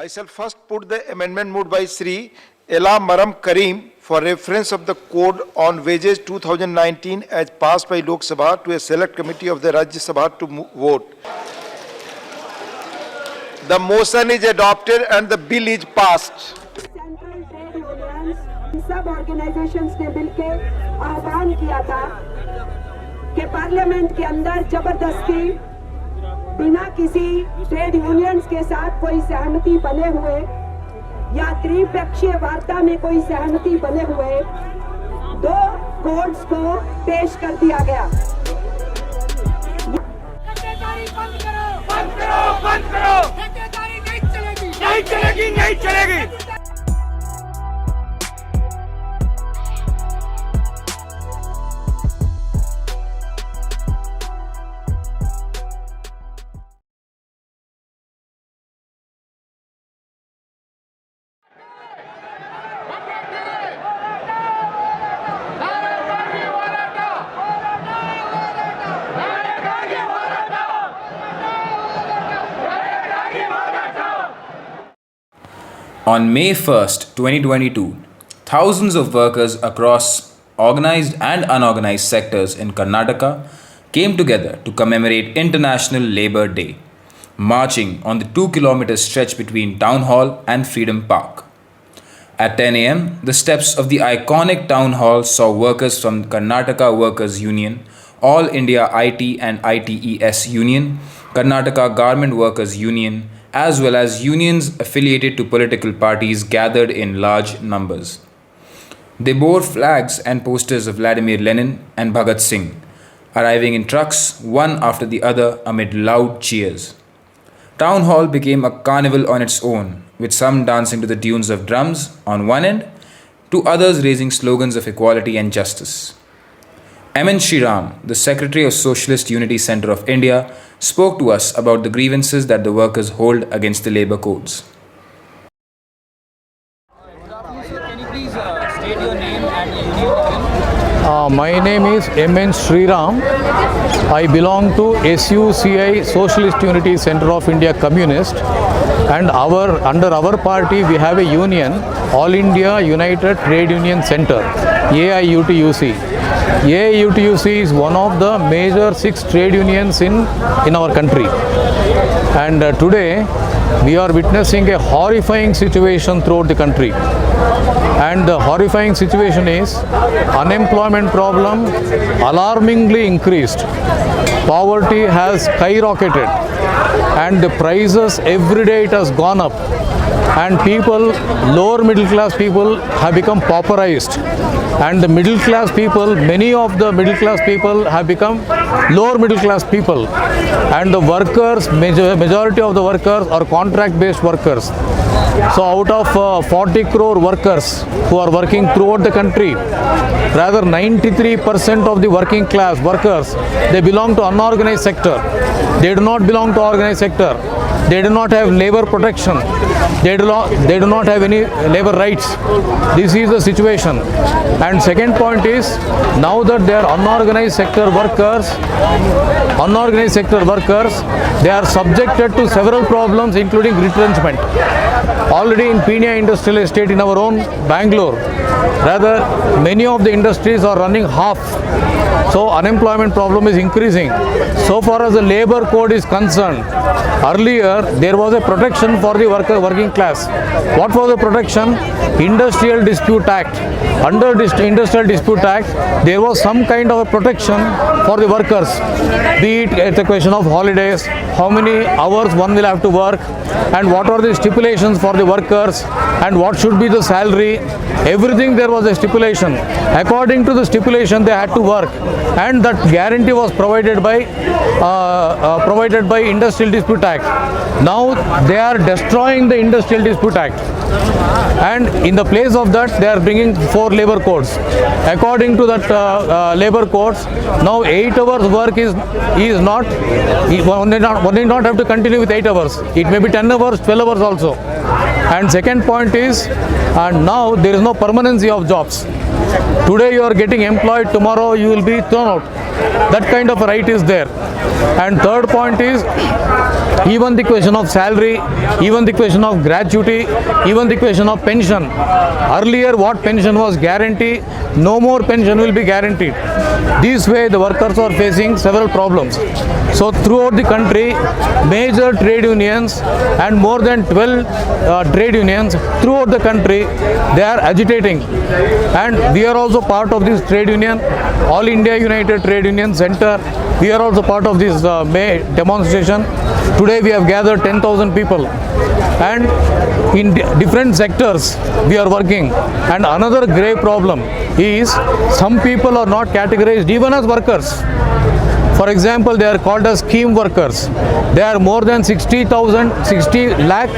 I shall first put the amendment moved by Sri Ela Maram Karim for reference of the Code on Wages 2019 as passed by Lok Sabha to a select committee of the Rajya Sabha to vote. The motion is adopted and the bill is passed. Central trade unions सब organisations ने मिलकर आह्वान किया था कि parliament के अंदर जबरदस्ती बिना किसी ट्रेड यूनियंस के साथ कोई सहमति बने हुए या त्रिपक्षीय वार्ता में कोई सहमति बने हुए दो कोड्स को पेश कर दिया गया। बंद करो बंद करो बंद करो ठेकेदारी नहीं चलेगी नहीं चलेगी नहीं चलेगी। On May 1st, 2022, thousands of workers across organized and unorganized sectors in Karnataka came together to commemorate International Labour Day, marching on the 2-kilometer stretch between Town Hall and Freedom Park. At 10 a.m., the steps of the iconic Town Hall saw workers from Karnataka Workers Union, All India IT and ITES Union, Karnataka Garment Workers Union, as well as unions affiliated to political parties gathered in large numbers. They bore flags and posters of Vladimir Lenin and Bhagat Singh, arriving in trucks one after the other amid loud cheers. Town Hall became a carnival on its own, with some dancing to the tunes of drums on one end, to others raising slogans of equality and justice. M.N. Sriram, the Secretary of Socialist Unity Centre of India, spoke to us about the grievances that the workers hold against the labour codes. Can you please state your name and union again? My name is M.N. Sriram. I belong to SUCI Socialist Unity Centre of India Communist, and under our party we have a union, All India United Trade Union Centre, AIUTUC. AIUTUC is one of the major 6 trade unions in our country, and today we are witnessing a horrifying situation throughout the country. And the horrifying situation is unemployment problem alarmingly increased. Poverty has skyrocketed and the prices every day it has gone up, and people, lower middle class people have become pauperized, and the middle class people, many of the middle class people have become lower middle class people, and the workers, majority of the workers are contract based workers. So out of 40 crore workers who are working throughout the country, rather 93% of the working class workers, they belong to unorganized sector. They do not belong to organized sector. They do not have labor protection. They do not have any labor rights. This is the situation. And second point is, now that they are unorganized sector workers, they are subjected to several problems including retrenchment. Already in Pina Industrial Estate in our own Bangalore, rather many of the industries are running half. So unemployment problem is increasing. So far as the labor code is concerned, earlier there was a protection for the working class. What was the protection? Industrial Dispute Act. Under this Industrial Dispute Act, there was some kind of a protection for the workers, be it the question of holidays, how many hours one will have to work, and what are the stipulations for the workers, and what should be the salary. Everything there was a stipulation. According to the stipulation, they had to work, and that guarantee was provided by Industrial Dispute Act. Now they are destroying the Industrial Dispute Act, and in the place of that they are bringing 4 labor codes. According to that labor codes, now 8 hours work is not, one need not have to continue with 8 hours. It may be 10 hours, 12 hours also. And second point is, and now there is no permanency of jobs. Today you are getting employed, tomorrow you will be thrown out. That kind of a right is there. And third point is even the question of salary, even the question of gratuity, even the question of pension. Earlier what pension was guaranteed, no more pension will be guaranteed. This way the workers are facing several problems. So throughout the country, major trade unions and more than 12 trade unions throughout the country, they are agitating. And we are also part of this trade union, All India United Trade Union Center. We are also part of this May demonstration. Today we have gathered 10,000 people. And in different sectors we are working. And another grave problem is some people are not categorized even as workers. For example, they are called as scheme workers. There are more than 60 lakh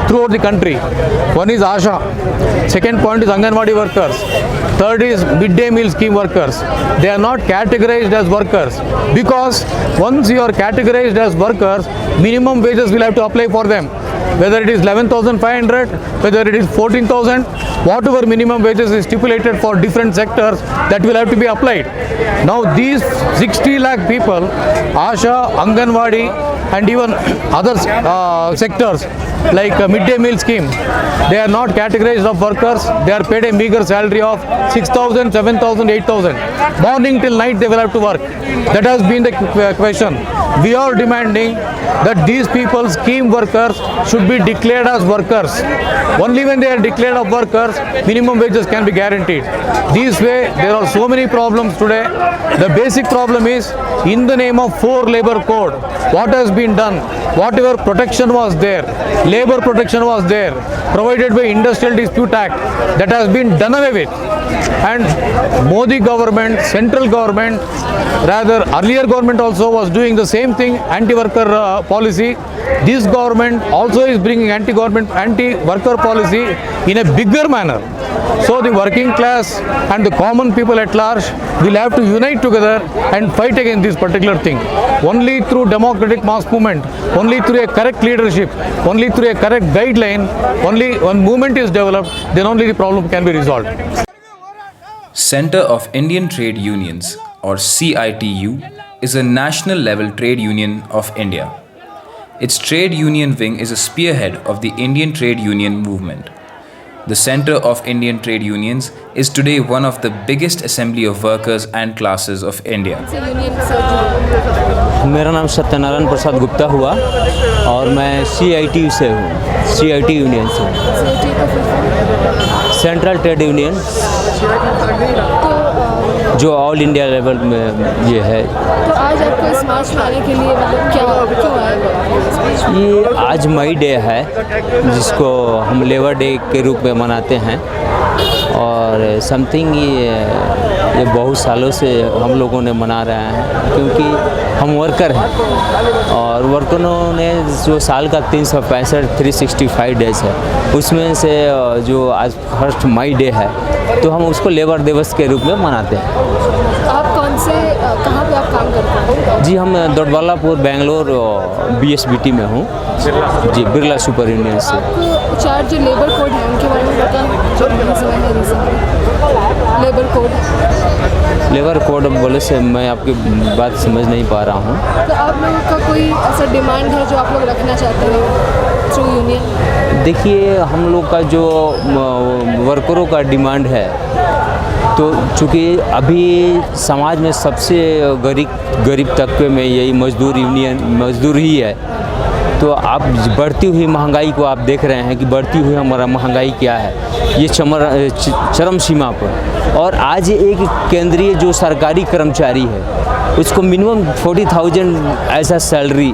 throughout the country. One is ASHA. Second point is Anganwadi workers. Third is midday meal scheme workers. They are not categorized as workers because once you are categorized as workers, minimum wages will have to apply for them. Whether it is 11,500, whether it is 14,000, whatever minimum wages is stipulated for different sectors, that will have to be applied. Now these 60 lakh people, ASHA, Anganwadi and even other sectors like midday meal scheme, they are not categorized of workers. They are paid a meager salary of 6,000, 7,000, 8,000. Morning till night they will have to work. That has been the question. We are demanding that these people, scheme workers, should be declared as workers. Only when they are declared as workers, minimum wages can be guaranteed. This way, there are so many problems today. The basic problem is, in the name of 4 labor code, what has been done? Whatever protection was there, labor protection was there, provided by Industrial Dispute Act, that has been done away with. And Modi government, central government, rather earlier government also was doing the same thing, anti-worker policy. This government also is bringing anti-worker policy in a bigger manner. So the working class and the common people at large will have to unite together and fight against this particular thing. Only through democratic mass movement, only through a correct leadership, only through a correct guideline, only when movement is developed, then only the problem can be resolved. Centre of Indian Trade Unions, or CITU, is a national level trade union of India. Its trade union wing is a spearhead of the Indian trade union movement. The Centre of Indian Trade Unions is today one of the biggest assembly of workers and classes of India. मेरा नाम सत्यनारायण प्रसाद गुप्ता हुआ और मैं CITU से हूँ, CIT union से। Central trade union जो all India level में ये है। तो आज आपको इस मार्च में आने के लिए मतलब क्यों आए? ये आज मई डे है जिसको हम लेबर डे के रूप में मनाते हैं और समथिंग ये बहुत सालों से हम लोगों ने मना रहे हैं क्योंकि हम वर्कर हैं और वर्करों ने जो साल का 365 डेज है उसमें से जो आज 1 मई डे है तो हम उसको लेबर दिवस के रूप में मनाते हैं। आप कहाँ पे आप काम करते हैं? जी हम दोडबल्लापुर बेंगलोर BSBT में हूँ जी, बिरला सुपर यूनियन से। आपको 4 जो लेबर कोड है उनके बारे में पता जो लेबर कोड बोले से मैं आपकी बात समझ नहीं पा रहा हूँ। तो आप लोगों का कोई ऐसा डिमांड है जो आप लोग रखना चाहते हैं थ्रू यूनियन? देखिए हम लोग का जो वर्करों का डिमांड है तो चूँकि अभी समाज में सबसे गरीब तबके में यही मजदूर ही है तो आप बढ़ती हुई महंगाई को आप देख रहे हैं कि बढ़ती हुई हमारा महंगाई क्या है, ये चरम सीमा पर। और आज एक केंद्रीय जो सरकारी कर्मचारी है उसको मिनिमम 40,000 ऐसा सैलरी,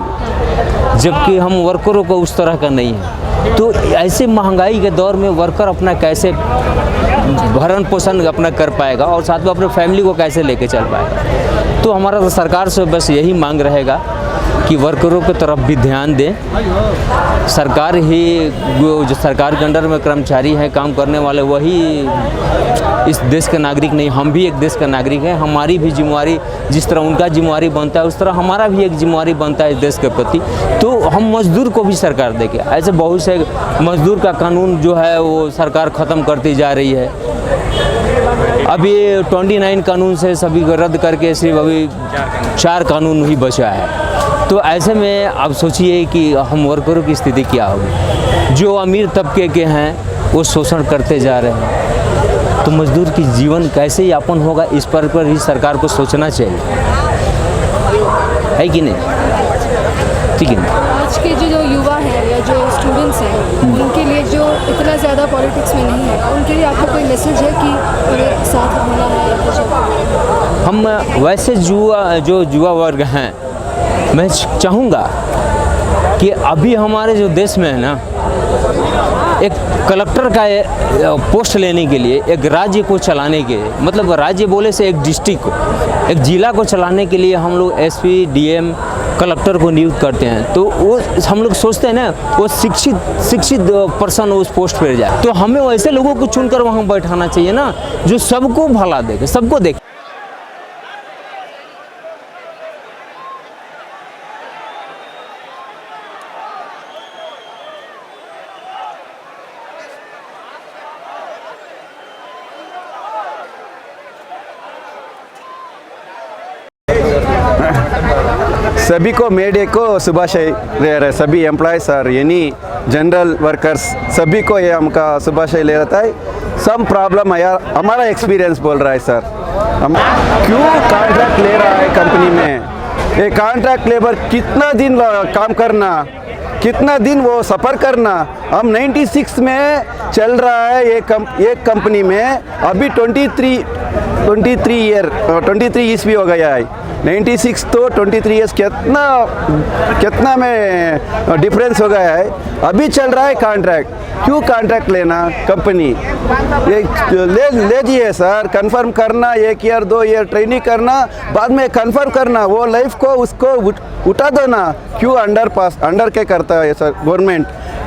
जबकि हम वर्करों को उस तरह का नहीं है। तो ऐसे महंगाई के दौर में वर्कर अपना कैसे भरण पोषण अपना कर पाएगा और साथ में अपने फैमिली को कैसे लेके चल पाएगा। तो हमारा तो सरकार से बस यही मांग रहेगा कि वर्करों की तरफ भी ध्यान दें। सरकार ही जो सरकार के अंडर में कर्मचारी हैं काम करने वाले वही इस देश के नागरिक नहीं, हम भी एक देश का नागरिक हैं। हमारी भी जिम्मेवारी जिस तरह उनका जिम्मेवारी बनता है उस तरह हमारा भी एक जिम्मेवारी बनता है इस देश के प्रति। तो हम मजदूर को भी सरकार देखे, ऐसे बहुत से मजदूर का कानून जो है वो सरकार ख़त्म करती जा रही है। अभी 29 कानून से सभी को रद्द करके सिर्फ अभी 4 कानून ही बचा है। तो ऐसे में अब सोचिए कि हम वर्करों की स्थिति क्या होगी। जो अमीर तबके के हैं वो शोषण करते जा रहे हैं, तो मजदूर की जीवन कैसे यापन होगा, इस पर ही सरकार को सोचना चाहिए, है कि नहीं? ठीक है ना? आज के जो युवा हैं या जो स्टूडेंट्स हैं, उनके लिए जो इतना ज़्यादा पॉलिटिक्स में नहीं है, उनके लिए आपका कोई मैसेज है कि उन्हें साथ होना है या कुछ? हम वैसे युवा वर्ग हैं, मैं चाहूँगा कि अभी हमारे जो देश में है ना, एक कलेक्टर का पोस्ट लेने के लिए, एक राज्य को चलाने के, मतलब राज्य बोले से एक डिस्ट्रिक्ट को, एक ज़िला को चलाने के लिए हम लोग एसपी, डीएम, कलेक्टर को नियुक्त करते हैं। तो वो हम लोग सोचते हैं ना, वो शिक्षित पर्सन उस पोस्ट पर जाए, तो हमें वैसे लोगों को चुनकर वहाँ बैठाना चाहिए ना, जो सबको भला देखे, सबको देखे। सभी को मेडे को शुभाशय ले रहे, सभी एम्प्लॉयज़ और एनी जनरल वर्कर्स सभी को ये हमका शुभाशय ले रहता है। सम प्रॉब्लम आया, हमारा एक्सपीरियंस बोल रहा है सर, हम क्यों कॉन्ट्रैक्ट ले रहा है कंपनी में। ये कॉन्ट्रैक्ट लेबर कितना दिन काम करना, कितना दिन वो सफ़र करना। हम 96 में चल रहा है एक कंपनी में, अभी 23 ईस्वी हो गया है। 96 तो 23 ईयर्स कितना में डिफरेंस हो गया है। अभी चल रहा है कॉन्ट्रैक्ट, क्यों कॉन्ट्रैक्ट लेना कंपनी, ये ले जिए सर, कंफर्म करना, 1 ईयर 2 ईयर ट्रेनिंग करना, बाद में कंफर्म करना, वो लाइफ को उसको उठा दो ना, क्यों अंडर के करता है सर गवर्नमेंट।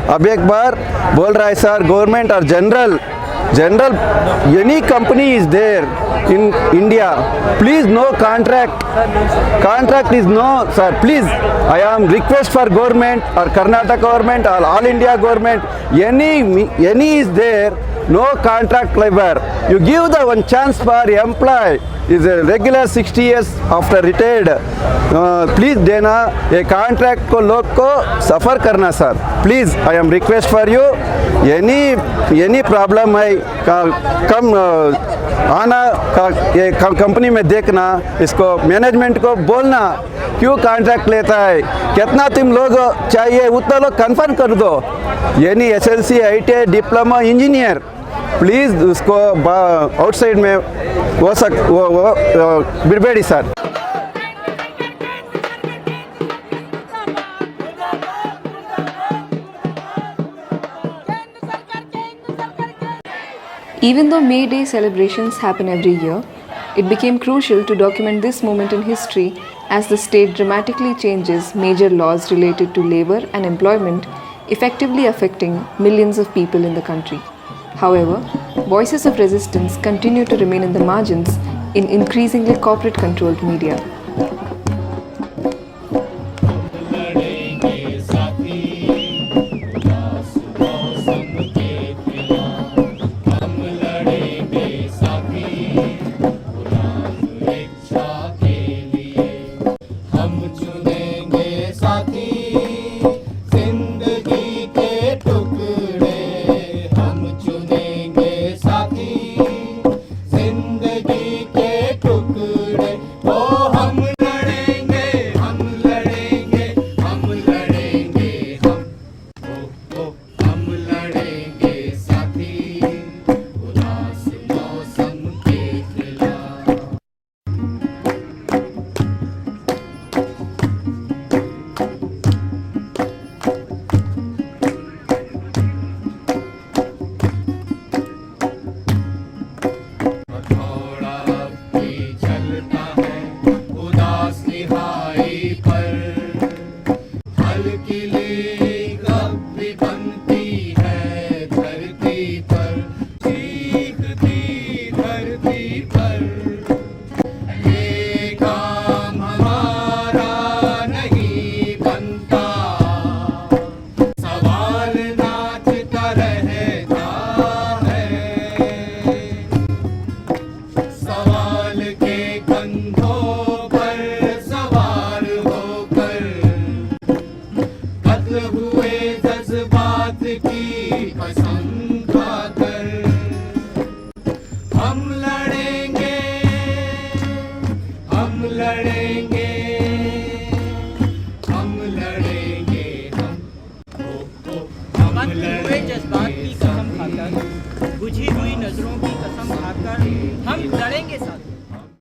अब एक बार बोल रहा है सर, गवर्नमेंट और general any company is there in India, please no contract is no sir, please I am request for government or Karnataka government or all India government, any is there, no contract labor, you give the one chance for employee is a regular 60 years after retired, please देना, ये contract को लोग को सफ़र करना sir, please I am request for you. Any problem है कम आना ये company में देखना, इसको मैनेजमेंट को बोलना क्यों कॉन्ट्रैक्ट लेता है, कितना तुम लोग चाहिए उतना लोग कंफर्म कर दो। यानी SLC, ITI, diploma, engineer, please उसको आउटसाइड में वो बिरबेड़ी sir. Even though May Day celebrations happen every year, it became crucial to document this moment in history as the state dramatically changes major laws related to labor and employment, effectively affecting millions of people in the country. However, voices of resistance continue to remain in the margins in increasingly corporate-controlled media. जिंदगी के टुकड़े वो हम कसम खाकर हम लड़ेंगे, हम लड़ेंगे, हम लड़ेंगे, हम हुए जज्बात की कसम खाकर, बुझी हुई नजरों की कसम खाकर हम लड़ेंगे साथ।